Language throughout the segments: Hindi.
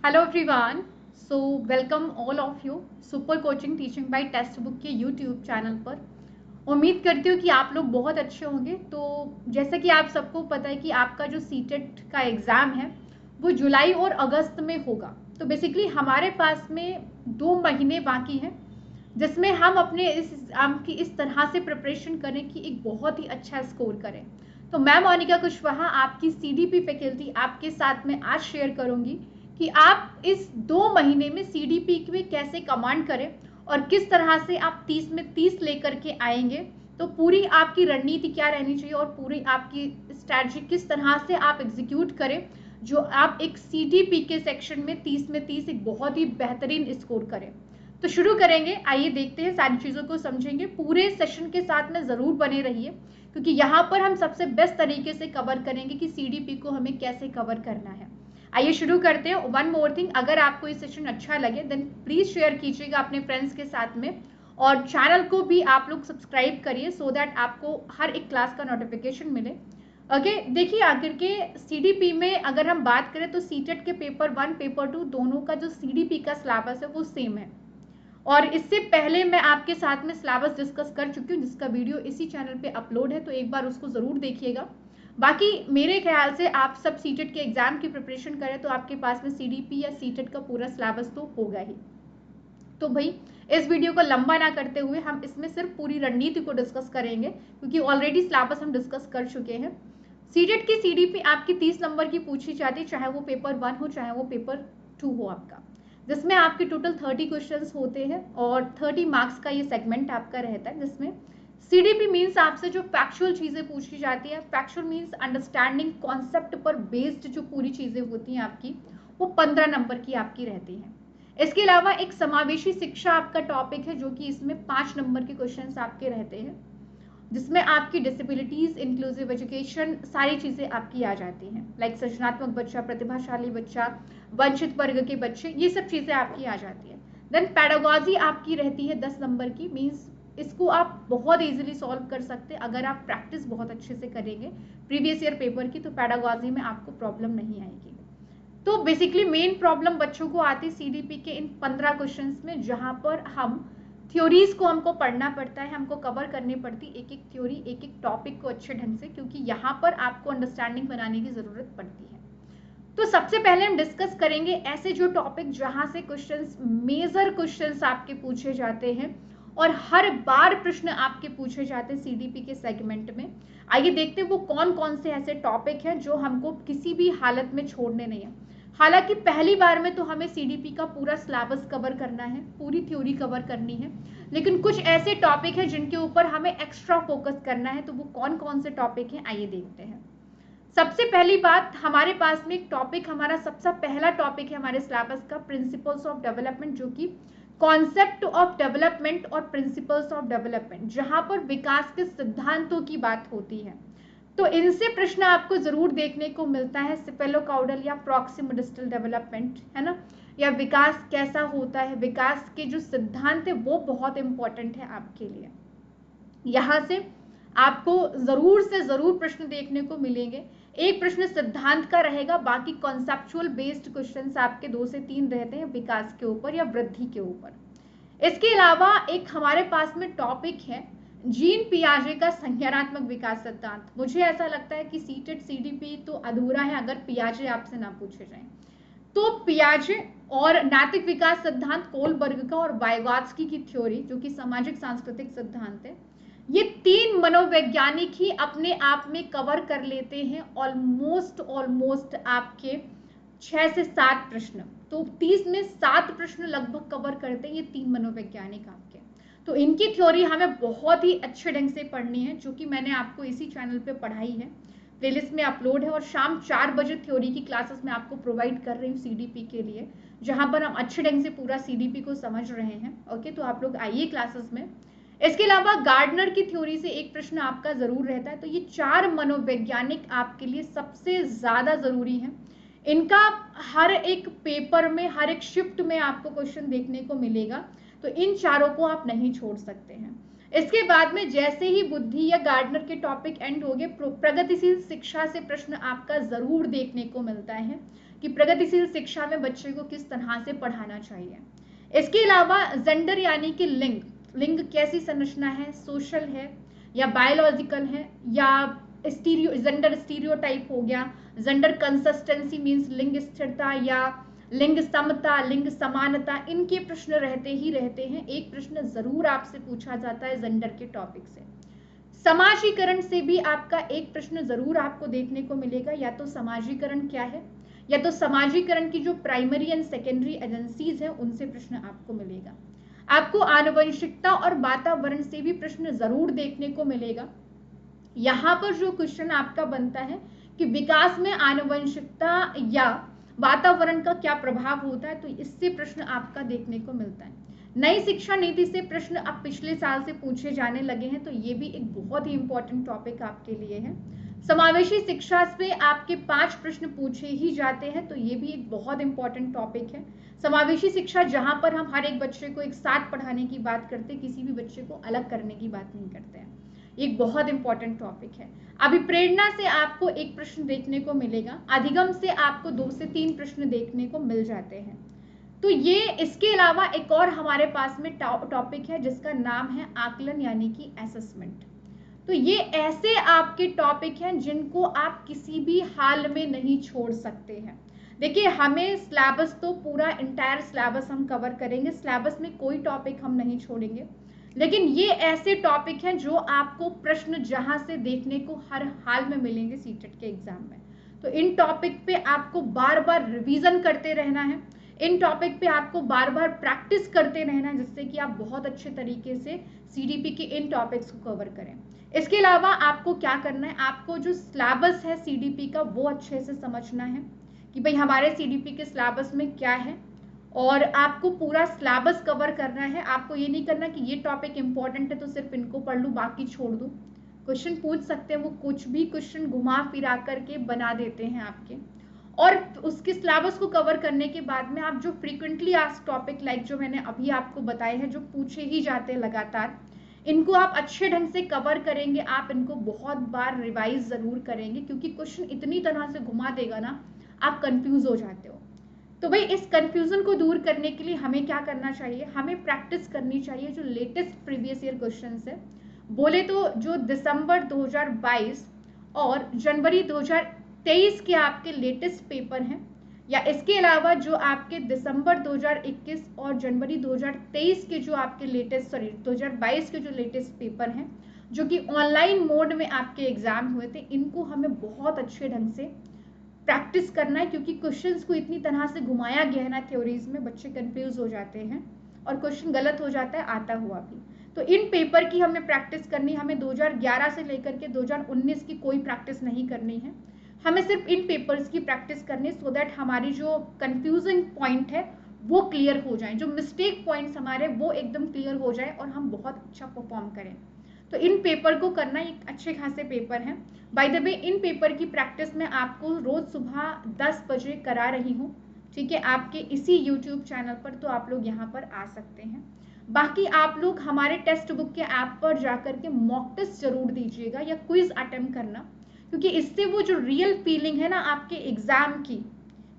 Hello everyone. So welcome all of you super coaching teaching bye text book के यूट्यूब चैनल पर। उम्मीद करती हूँ कि आप लोग बहुत अच्छे होंगे। तो जैसा कि आप सबको पता है कि आपका जो सीटेट का एग्ज़ाम है वो जुलाई और अगस्त में होगा। तो बेसिकली हमारे पास में 2 महीने बाकी हैं जिसमें हम अपने इस एग्ज़ाम की इस तरह से प्रिपरेशन करें कि एक बहुत ही अच्छा स्कोर करें। तो मैं मोनिका कुशवाहा आपकी सीडीपी फैकल्टी आपके साथ में आज शेयर करूंगी कि आप इस 2 महीने में सीडीपी में कैसे कमांड करें और किस तरह से आप 30 में 30 लेकर के आएंगे। तो पूरी आपकी रणनीति क्या रहनी चाहिए और पूरी आपकी स्ट्रैटेजी किस तरह से आप एग्जीक्यूट करें जो आप एक सीडीपी के सेक्शन में 30 में 30 एक बहुत ही बेहतरीन स्कोर करें। तो शुरू करेंगे, आइए देखते हैं, सारी चीज़ों को समझेंगे। पूरे सेशन के साथ में ज़रूर बने रहिए क्योंकि यहाँ पर हम सबसे बेस्ट तरीके से कवर करेंगे कि सीडीपी को हमें कैसे कवर करना है। आइए शुरू करते हैं। वन मोर थिंग, अगर आपको ये सेशन अच्छा लगे देन प्लीज़ शेयर कीजिएगा अपने फ्रेंड्स के साथ में और चैनल को भी आप लोग सब्सक्राइब करिए सो दैट आपको हर एक क्लास का नोटिफिकेशन मिले। ओके, देखिए आखिर के सीडीपी में अगर हम बात करें तो सीटेट के पेपर 1 पेपर 2 दोनों का जो सीडीपी का सिलेबस है वो सेम है और इससे पहले मैं आपके साथ में सिलेबस डिस्कस कर चुकी हूँ जिसका वीडियो इसी चैनल पे अपलोड है, तो एक बार उसको ज़रूर देखिएगा। बाकी मेरे ख्याल से आप सब सीटेट के एग्जाम की प्रिपरेशन करें तो आपके पास में सीडीपी या सीटेट का पूरा सिलेबस तो होगा ही। तो भाई इस वीडियो को लंबा ना करते हुए हम इसमें सिर्फ पूरी रणनीति को डिस्कस करेंगे क्योंकि ऑलरेडी सिलेबस हम डिस्कस कर चुके हैं। सीटेट की सीडीपी आपकी 30 नंबर की पूछी जाती है, चाहे वो पेपर 1 हो चाहे वो पेपर 2 हो आपका, जिसमें आपके टोटल 30 क्वेश्चंस होते हैं और 30 मार्क्स का ये सेगमेंट आपका रहता है। जिसमें सीडीपी मीन्स आपसे जो फैक्चुअल चीज़ें पूछी जाती है, फैक्चुअल मीन्स अंडरस्टैंडिंग कॉन्सेप्ट पर बेस्ड जो पूरी चीज़ें होती हैं आपकी, वो 15 नंबर की आपकी रहती हैं। इसके अलावा एक समावेशी शिक्षा आपका टॉपिक है जो कि इसमें 5 नंबर के क्वेश्चंस आपके रहते हैं, जिसमें आपकी डिसेबिलिटीज, इंक्लूसिव एजुकेशन, सारी चीज़ें आपकी आ जाती हैं, लाइक सृजनात्मक बच्चा, प्रतिभाशाली बच्चा, वंचित वर्ग के बच्चे, ये सब चीज़ें आपकी आ जाती हैं। देन पैडागॉजी आपकी रहती है 10 नंबर की, मीन्स इसको आप बहुत इजीली सॉल्व कर सकते हैं अगर आप प्रैक्टिस बहुत अच्छे से करेंगे प्रीवियस ईयर पेपर की, तो पैडागॉजी में आपको प्रॉब्लम नहीं आएगी। तो बेसिकली मेन प्रॉब्लम बच्चों को आती सीडीपी के इन 15 क्वेश्चंस में, जहां पर हम थ्योरीज को हमको पढ़ना पड़ता है, हमको कवर करनी पड़ती एक एक थ्योरी, एक एक टॉपिक को अच्छे ढंग से, क्योंकि यहाँ पर आपको अंडरस्टैंडिंग बनाने की ज़रूरत पड़ती है। तो सबसे पहले हम डिस्कस करेंगे ऐसे जो टॉपिक जहां से क्वेश्चंस, मेजर क्वेश्चंस आपके पूछे जाते हैं और हर बार प्रश्न आपके पूछे जाते हैं सीडीपी के सेगमेंट में। आइए देखते हैं वो कौन कौन से ऐसे टॉपिक हैं जो हमको किसी भी हालत में छोड़ने नहीं है। हालांकि पहली बार में तो हमें सीडीपी का पूरा सिलेबस कवर करना है, पूरी थ्योरी कवर करनी है, लेकिन कुछ ऐसे टॉपिक हैं जिनके ऊपर हमें एक्स्ट्रा फोकस करना है। तो वो कौन कौन से टॉपिक हैं आइए देखते हैं। सबसे पहली बात, हमारे पास में एक टॉपिक, हमारा सबसे पहला टॉपिक है हमारे सिलेबस का, प्रिंसिपल्स ऑफ डेवलपमेंट, जो कि कॉन्सेप्ट ऑफ डेवलपमेंट और प्रिंसिपल्स ऑफ डेवलपमेंट, जहां पर विकास के सिद्धांतों की बात होती है। तो इनसे प्रश्न आपको जरूर देखने को मिलता है, सिफेलोकाउडल या प्रॉक्सिमल डिस्टल डेवलपमेंट, है ना, या विकास कैसा होता है, विकास के जो सिद्धांत है वो बहुत इंपॉर्टेंट है आपके लिए। यहाँ से आपको जरूर से जरूर प्रश्न देखने को मिलेंगे। एक प्रश्न सिद्धांत का रहेगा, बाकी कॉन्सेप्चुअल बेस्ड क्वेश्चंस आपके 2 से 3 रहते हैं विकास के ऊपर या वृद्धि के ऊपर। इसके अलावा एक हमारे पास में टॉपिक है जीन पियाजे का संज्ञानात्मक विकास सिद्धांत। मुझे ऐसा लगता है कि सीटेट सीडीपी तो अधूरा है अगर पियाजे आपसे ना पूछे जाए। तो पियाजे और नैतिक विकास सिद्धांत कोलबर्ग का और वाइगॉत्स्की की थ्योरी जो कि सामाजिक सांस्कृतिक सिद्धांत है, ये 3 मनोवैज्ञानिक ही अपने आप में कवर कर लेते हैं ऑलमोस्ट आपके 6 से 7 प्रश्न। तो 30 में 7 प्रश्न लगभग कवर करते हैं ये 3 मनोवैज्ञानिक आपके। तो इनकी थ्योरी हमें बहुत ही अच्छे ढंग से पढ़नी है, जो कि मैंने आपको इसी चैनल पे पढ़ाई है, प्लेलिस्ट में अपलोड है, और शाम 4 बजे थ्योरी की क्लासेस मैं आपको प्रोवाइड कर रही हूँ सीडीपी के लिए, जहां पर हम अच्छे ढंग से पूरा सीडीपी को समझ रहे हैं। ओके, तो आप लोग आइए क्लासेस में। इसके अलावा गार्डनर की थ्योरी से एक प्रश्न आपका जरूर रहता है। तो ये 4 मनोवैज्ञानिक आपके लिए सबसे ज्यादा जरूरी है, इनका हर एक पेपर में, हर एक शिफ्ट में आपको क्वेश्चन देखने को मिलेगा, तो इन चारों को आप नहीं छोड़ सकते हैं। इसके बाद में जैसे ही बुद्धि या गार्डनर के टॉपिक एंड हो गए, प्रगतिशील शिक्षा से प्रश्न आपका जरूर देखने को मिलता है कि प्रगतिशील शिक्षा में बच्चे को किस तरह से पढ़ाना चाहिए। इसके अलावा जेंडर यानी कि लिंग, लिंग कैसी संरचना है, सोशल है या बायोलॉजिकल है या जेंडर स्टीरियोटाइप हो गया, जेंडर कंसिस्टेंसी मींस लिंग स्थिरता या लिंग समता, लिंग समानता, इनके प्रश्न रहते ही रहते हैं। एक प्रश्न जरूर आपसे पूछा जाता है जेंडर के टॉपिक से। समाजीकरण से भी आपका एक प्रश्न जरूर आपको देखने को मिलेगा, या तो समाजीकरण क्या है या तो समाजीकरण की जो प्राइमरी एंड सेकेंडरी एजेंसीज है उनसे प्रश्न आपको मिलेगा। आपको आनुवंशिकता और वातावरण से भी प्रश्न जरूर देखने को मिलेगा। यहाँ पर जो क्वेश्चन आपका बनता है कि विकास में आनुवंशिकता या वातावरण का क्या प्रभाव होता है, तो इससे प्रश्न आपका देखने को मिलता है। नई शिक्षा नीति से प्रश्न अब पिछले साल से पूछे जाने लगे हैं, तो ये भी एक बहुत ही इंपॉर्टेंट टॉपिक आपके लिए है। समावेशी शिक्षा से आपके 5 प्रश्न पूछे ही जाते हैं, तो ये भी एक बहुत इंपॉर्टेंट टॉपिक है। समावेशी शिक्षा जहां पर हम हर एक बच्चे को एक साथ पढ़ाने की बात करते हैं, किसी भी बच्चे को अलग करने की बात नहीं करते हैं। एक बहुत इंपॉर्टेंट टॉपिक है। अभिप्रेरणा से आपको एक प्रश्न देखने को मिलेगा, अधिगम से आपको 2 से 3 प्रश्न देखने को मिल जाते हैं। तो ये इसके अलावा एक और हमारे पास में टॉपिक है जिसका नाम है आकलन यानी कि असेसमेंट। तो ये ऐसे आपके टॉपिक हैं जिनको आप किसी भी हाल में नहीं छोड़ सकते हैं। देखिए, हमें सिलेबस तो पूरा इंटायर सिलेबस हम कवर करेंगे, सिलेबस में कोई टॉपिक हम नहीं छोड़ेंगे, लेकिन ये ऐसे टॉपिक हैं जो आपको प्रश्न जहां से देखने को हर हाल में मिलेंगे सीटेट के एग्जाम में। तो इन टॉपिक पे आपको बार बार रिवीजन करते रहना है, इन टॉपिक पे आपको बार बार प्रैक्टिस करते रहना है, जिससे कि आप बहुत अच्छे तरीके से सीडीपी के इन टॉपिक्स को कवर करें। इसके अलावा आपको क्या करना है, आपको जो सिलेबस है सीडीपी का वो अच्छे से समझना है कि भाई हमारे सीडीपी के सिलेबस में क्या है, और आपको पूरा सिलेबस कवर करना है। आपको ये नहीं करना कि ये टॉपिक इंपॉर्टेंट है तो सिर्फ इनको पढ़ लूँ बाकी छोड़ दूँ। क्वेश्चन पूछ सकते हैं, वो कुछ भी क्वेश्चन घुमा फिरा करके बना देते हैं आपके, और उसके सिलेबस को कवर करने के बाद में आप जो फ्रीक्वेंटली आस्क्ड टॉपिक लाइक जो मैंने अभी आपको बताए हैं, जो पूछे ही जाते हैं लगातार, इनको आप अच्छे ढंग से कवर करेंगे। आप इनको बहुत बार रिवाइज जरूर करेंगे, क्योंकि क्वेश्चन इतनी तरह से घुमा देगा ना, आप कंफ्यूज हो जाते हो। तो भाई इस कंफ्यूजन को दूर करने के लिए हमें क्या करना चाहिए, हमें प्रैक्टिस करनी चाहिए जो लेटेस्ट प्रीवियस ईयर क्वेश्चंस है। बोले तो जो दिसंबर 2022 और जनवरी 2023 के आपके लेटेस्ट पेपर हैं, या इसके अलावा जो आपके दिसंबर 2021 और जनवरी 2023 के जो आपके लेटेस्ट 2022 के जो लेटेस्ट पेपर हैं, जो कि ऑनलाइन मोड में आपके एग्जाम हुए थे, इनको हमें बहुत अच्छे ढंग से प्रैक्टिस करना है, क्योंकि क्वेश्चंस को इतनी तरह से घुमाया गया है ना थ्योरीज में, बच्चे कंफ्यूज हो जाते हैं और क्वेश्चन गलत हो जाता है आता हुआ भी। तो इन पेपर की हमें प्रैक्टिस करनी, हमें 2011 से लेकर के 2019 की कोई प्रैक्टिस नहीं करनी है, हमें सिर्फ इन पेपर्स की प्रैक्टिस करनी, सो दैट हमारी जो कंफ्यूजिंग पॉइंट है वो क्लियर हो जाए, जो मिस्टेक पॉइंट्स हमारे वो एकदम क्लियर हो जाए और हम बहुत अच्छा परफॉर्म करें। तो इन पेपर को करना एक अच्छे खासे पेपर है। By the way, in paper की प्रैक्टिस मैं आपको रोज सुबह 10 बजे करा रही हूँ, ठीक है, आपके इसी यूट्यूब चैनल पर, तो आप लोग यहाँ पर आ सकते हैं। बाकी आप लोग हमारे टेक्स्ट बुक के ऐप पर जाकर के मॉक टेस्ट जरूर दीजिएगा या क्विज अटेम्प्ट करना, क्योंकि इससे वो जो रियल फीलिंग है ना आपके एग्जाम की,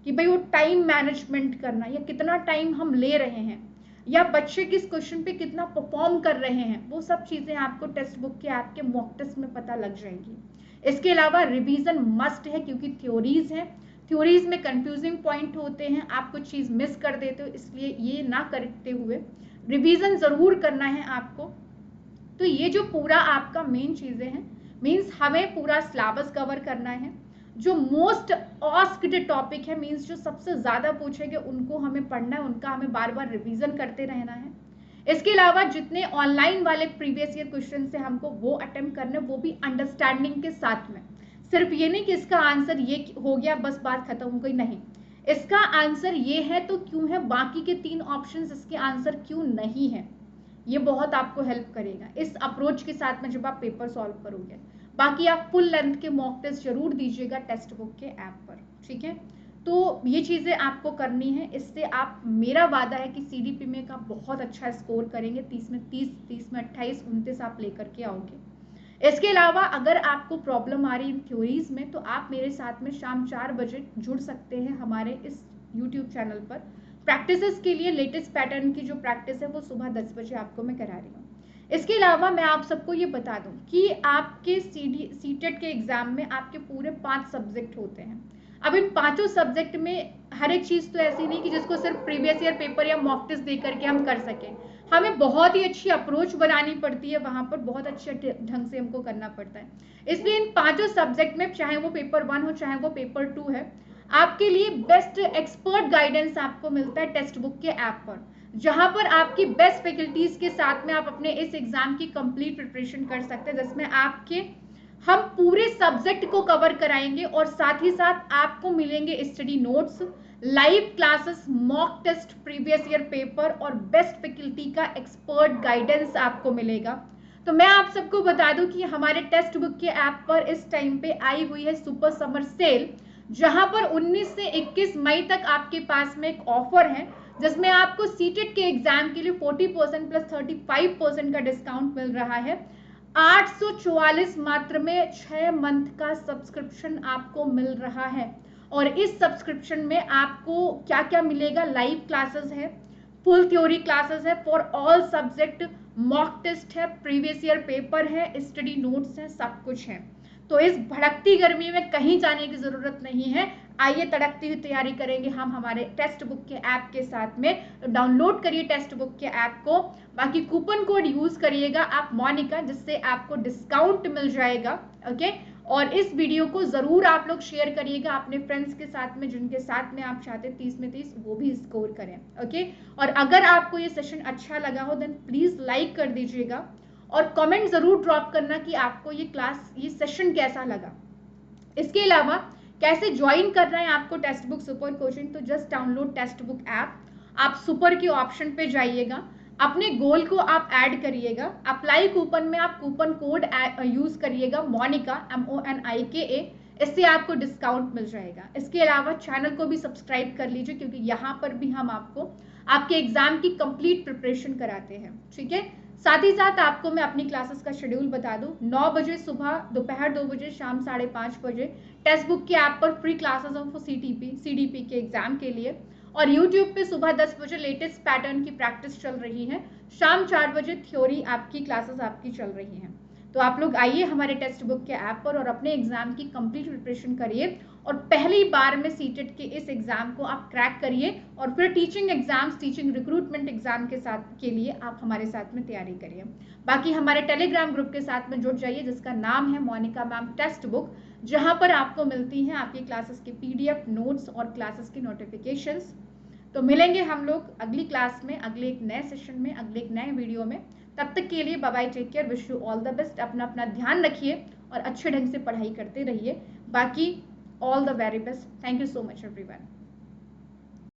कि भाई वो टाइम मैनेजमेंट करना या कितना टाइम हम ले रहे हैं, या बच्चे किस क्वेश्चन पे कितना परफॉर्म कर रहे हैं, वो सब चीजें आपको टेक्स्ट बुक के ऐप के मॉक टेस्ट में पता लग जाएगी। इसके अलावा रिवीजन मस्ट है, क्योंकि थ्योरीज है, थ्योरीज में कंफ्यूजिंग पॉइंट होते हैं, आप कुछ चीज मिस कर देते हो, इसलिए ये ना करते हुए रिवीजन जरूर करना है आपको। तो ये जो पूरा आपका मेन चीजें हैं, मीन्स हमें पूरा सिलेबस कवर करना है, जो मोस्ट आस्क्ड टॉपिक है, मीन्स जो सबसे ज्यादा पूछेंगे उनको हमें पढ़ना है, उनका हमें बार बार रिवीजन करते रहना है। इसके अलावा जितने ऑनलाइन वाले प्रीवियस ईयर क्वेश्चन से हमको वो अटेम्प्ट करने, वो भी अंडरस्टैंडिंग के साथ में, सिर्फ ये नहीं कि इसका आंसर ये हो गया बस बात खत्म हो गई, नहीं, इसका आंसर ये है तो क्यों है, बाकी के 3 ऑप्शंस इसके आंसर क्यों नहीं है, ये बहुत आपको हेल्प करेगा इस अप्रोच के साथ में जब आप पेपर सॉल्व करोगे। बाकी आप फुल लेंथ के मॉक टेस्ट जरूर दीजिएगा टेक्स्ट बुक के ऐप पर, ठीक है। तो ये चीज़ें आपको करनी है, इससे आप, मेरा वादा है कि CDP में का बहुत अच्छा स्कोर करेंगे, 30 में 30, 30 में 28, 29 आप लेकर के आओगे। इसके अलावा अगर आपको प्रॉब्लम आ रही है थ्योरीज में, तो आप मेरे साथ में शाम 4 बजे जुड़ सकते हैं हमारे इस यूट्यूब चैनल पर। प्रैक्टिसेस के लिए लेटेस्ट पैटर्न की जो प्रैक्टिस है वो सुबह 10 बजे आपको मैं करा रही हूँ। इसके अलावा मैं आप सबको ये बता दूं कि आपके सीटेट के एग्जाम में आपके पूरे 5 सब्जेक्ट होते हैं। अब इन 5 सब्जेक्ट में हर एक चीज तो ऐसी नहीं कि जिसको सिर्फ प्रीवियस ईयर पेपर या मॉक टेस्ट दे करके हम कर सकें। हमें बहुत ही अच्छी अप्रोच बनानी पड़ती है, वहां पर बहुत अच्छे ढंग से हमको करना पड़ता है। इसलिए इन 5 सब्जेक्ट में, चाहे वो पेपर 1 हो चाहे वो पेपर 2 है, आपके लिए बेस्ट एक्सपर्ट गाइडेंस आपको मिलता है टेक्स्ट बुक के ऐप पर, जहां पर आपकी बेस्ट फैकल्टीज के साथ में आप अपने इस एग्जाम की कंप्लीट प्रिपरेशन कर सकते हैं, जिसमें आपके हम पूरे सब्जेक्ट को कवर कराएंगे और साथ ही साथ आपको मिलेंगे study notes, live classes, mock test, previous year paper और बेस्ट फैकल्टी का एक्सपर्ट गाइडेंस आपको मिलेगा। तो मैं आप सबको बता दूं कि हमारे टेक्स्ट बुक के ऐप पर इस टाइम पे आई हुई है सुपर समर सेल, जहां पर 19 से 21 मई तक आपके पास में एक ऑफर है, जिसमें आपको सीटेट के एग्जाम के लिए 40% प्लस 35% का डिस्काउंट मिल रहा है। 844 मात्र में 6 मंथ का सब्सक्रिप्शन आपको मिल रहा है। और इस सब्सक्रिप्शन में आपको क्या क्या मिलेगा? लाइव क्लासेस है, फुल थ्योरी क्लासेस है for all subject, mock test है, प्रीवियस ईयर पेपर है, स्टडी नोट्स है, सब कुछ है। तो इस भड़कती गर्मी में कहीं जाने की जरूरत नहीं है। आइए तड़कती हुई तैयारी करेंगे हम हमारे टेक्स्ट बुक के ऐप के साथ में। तो डाउनलोड करिए टेक्स्ट बुक के ऐप को, बाकी कूपन कोड यूज करिएगा आप मोनिका, जिससे आपको डिस्काउंट मिल जाएगा। ओके, और इस वीडियो को जरूर आप लोग शेयर करिएगा अपने फ्रेंड्स के साथ में, जिनके साथ में आप चाहते 30 में 30 वो भी स्कोर करें। ओके, और अगर आपको ये सेशन अच्छा लगा हो देन प्लीज लाइक कर दीजिएगा और कमेंट जरूर ड्रॉप करना कि आपको ये क्लास, ये सेशन कैसा लगा। इसके अलावा कैसे ज्वाइन करना है आपको टेक्स्ट बुक सुपर कोचिंग, तो just download text book app, आप सुपर के ऑप्शन पे जाइएगा, अपने गोल को आप ऐड करिएगा, अप्लाई कूपन में आप कूपन कोड यूज करिएगा मोनिका, MONIKA, इससे आपको डिस्काउंट मिल जाएगा। इसके अलावा चैनल को भी सब्सक्राइब कर लीजिए, क्योंकि यहाँ पर भी हम आपको आपके एग्जाम की कंप्लीट प्रिपरेशन कराते हैं। ठीक है, साथ ही साथ आपको मैं अपनी क्लासेस का शेड्यूल बता दूं, 9 बजे सुबह, दोपहर 2 बजे, शाम 5:30 बजे टेक्स्ट बुक के ऐप पर फ्री क्लासेस ऑफ CDP के एग्जाम के लिए, और यूट्यूब पे सुबह 10 बजे लेटेस्ट पैटर्न की प्रैक्टिस चल रही है, शाम 4 बजे थ्योरी आपकी क्लासेस आपकी चल रही हैं। तो आप लोग आइए हमारे टेक्स्ट बुक के ऐप पर और अपने एग्जाम की कंप्लीट प्रिपरेशन करिए, और पहली बार में सीटेट के इस एग्जाम को आप क्रैक करिए, और फिर teaching exams, teaching recruitment exam के साथ के लिए आप हमारे साथ में तैयारी करिए। बाकी हमारे टेलीग्राम ग्रुप के साथ में जुड़ जाइए, जिसका नाम है मोनिका मैम टेक्स्ट बुक, जहां पर आपको मिलती हैं आपकी क्लासेस की PDF नोट्स और क्लासेस की नोटिफिकेशंस। तो मिलेंगे हम लोग अगली क्लास में, अगले एक नए सेशन में, अगले एक नए वीडियो में। तब तक के लिए bye bye, take care, wish you all the best. अपना अपना ध्यान रखिए और अच्छे ढंग से पढ़ाई करते रहिए। बाकी all the very best. Thank you so much everyone.